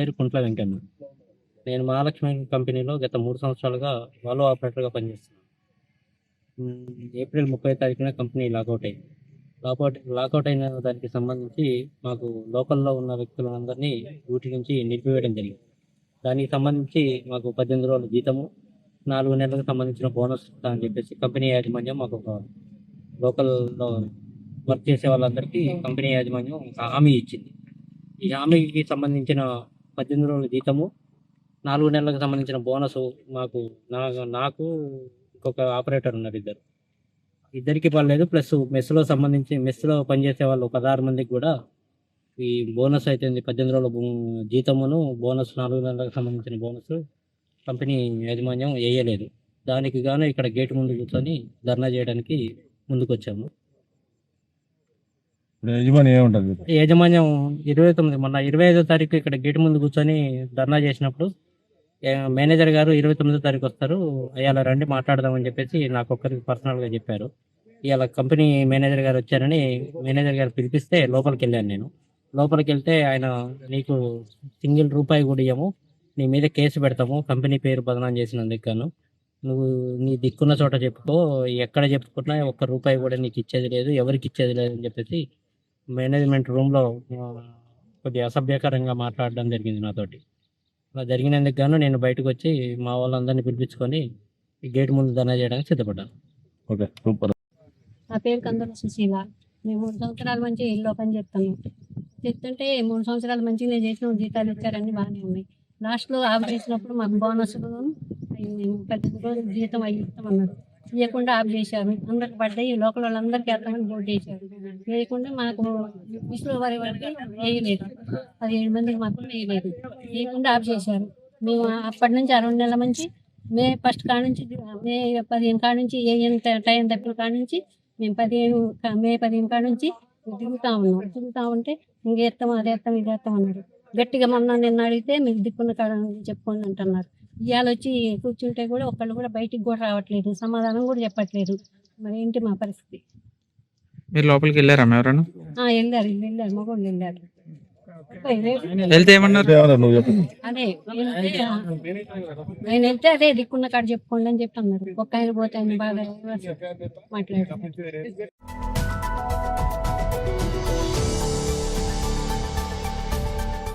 పేరు కుంట్ల వెంకన్న. నేను మహాలక్ష్మి కంపెనీలో గత 3 సంవత్సరాలుగా వాల్వ్ ఆపరేటర్‌గా పనిచేస్తున్నాను. ఏప్రిల్ 30 తారీఖున కంపెనీ లాకౌట్ అయింది. లాకౌట్ అయిన దానికి సంబంధించి మాకు లోకల్‌లో ఉన్న వ్యక్తులందరినీ డ్యూటీ నుంచి నిలిపివేయడం జరిగింది. దానికి సంబంధించి మాకు 18 రోజుల జీతము, 4 నెలలకు సంబంధించిన బోనస్ ఇస్తా అని చెప్పేసి కంపెనీ యాజమాన్యం మాకు ఒక లోకల్‌లో వర్క్ చేసే వాళ్ళందరికీ కంపెనీ యాజమాన్యం ఒక హామీ ఇచ్చింది. ఈ హామీకి సంబంధించిన 18 రోజుల జీతము, 4 నెలలకు సంబంధించిన బోనసు మాకు నాకు ఇంకొక ఆపరేటర్ ఉన్నారు ఇద్దరు. ఇద్దరికి పడలేదు. ప్లస్ మెస్‌లో పనిచేసే వాళ్ళు 16 మందికి కూడా ఈ బోనస్ అయితే 18 రోజుల జీతమును, బోనస్ 4 నెలలకు సంబంధించిన బోనస్ కంపెనీ యాజమాన్యం వేయలేదు. దానికి గాను ఇక్కడ గేట్ ముందు కూర్చొని ధర్నా చేయడానికి ముందుకొచ్చాము. యాజమాన్యం 29 మొన్న 25వ తారీఖు ఇక్కడ గేట్ ముందు కూర్చొని ధర్నా చేసినప్పుడు మేనేజర్ గారు 29వ తారీఖు వస్తారు, ఇవాళ రండి మాట్లాడదామని చెప్పేసి నాకొక్కరికి పర్సనల్గా చెప్పారు. ఇవాళ కంపెనీ మేనేజర్ గారు వచ్చారని మేనేజర్ గారు పిలిపిస్తే లోపలికి వెళ్ళాను నేను. లోపలికి వెళ్తే ఆయన, నీకు సింగిల్ రూపాయి కూడా ఇవ్వము, నీ మీద కేసు పెడతాము, కంపెనీ పేరు బదనాం చేసినందుకు గాను, నువ్వు నీ దిక్కున్న చోట చెప్పుకో, ఎక్కడ చెప్పుకున్నా ఒక్క రూపాయి కూడా నీకు ఇచ్చేది లేదు, ఎవరికి ఇచ్చేది లేదు అని చెప్పేసి మేనేజ్మెంట్ రూమ్లో కొద్దిగా అసభ్యకరంగా మాట్లాడడం జరిగింది నాతోటి. అలా జరిగినందుకు గాను నేను బయటకు వచ్చి మా వాళ్ళందరినీ పిలిపించుకొని ఈ గేట్ ముందు ధర్నా చేయడానికి సిద్ధపడ్డాను. Okay, super. నా పేరు కందుల సుశీల. మేము 3 సంవత్సరాల నుంచి ఇల్లు పని చెప్తుంటే 3 సంవత్సరాల మంచి నేను చేసిన జీతాలు ఇచ్చారని బాగానే ఉన్నాయి. లాస్ట్లో ఆఫ్ చేసినప్పుడు మాకు బోనస్లు 18 రోజులు జీతం అవి ఇస్తామన్నారు. ఇవ్వకుండా ఆఫ్ చేశారు. అందరికి పడ్డాయి, లోకల్ వాళ్ళందరికీ వేస్తామని బోర్డు వేశారు. వేయకుండా మాకు మిస్లో వారికి వేయలేదు, 17 మందికి మాత్రం వేయలేదు. వేయకుండా ఆఫ్ చేశారు. మేము అప్పటి నుంచి 2 నెలల నుంచి మే 1 కాడ నుంచి మే 15 కాడ నుంచి టైం తప్పిన కాడ నుంచి మేము మే 15 కాడ నుంచి తిరుగుతా ఉంటే ఇంకేస్తాం, అదేస్తాం, ఇదేస్తాం అన్నారు. గట్టిగా నిన్న అడిగితే మీకు దిక్కున్న కాడ చెప్పుకోండి అంటున్నారు. ఇవాళ వచ్చి కూర్చుంటే కూడా ఒకళ్ళు కూడా బయటికి కూడా రావట్లేదు, సమాధానం కూడా చెప్పట్లేదు. మరి ఏంటి మా పరిస్థితి? మీరు లోపలికి వెళ్ళారా ఎవరైనా? వెళ్ళారు, మగవాళ్ళు వెళ్ళారు. వెళ్తే ఏమన్నారు? అదే ఆయన వెళ్తే అదే దిక్కున్న కాడ చెప్పుకోండి అని చెప్పి అన్నారు. ఒక్క ఆయన పోతే ఆయన బాగా మాట్లాడారు.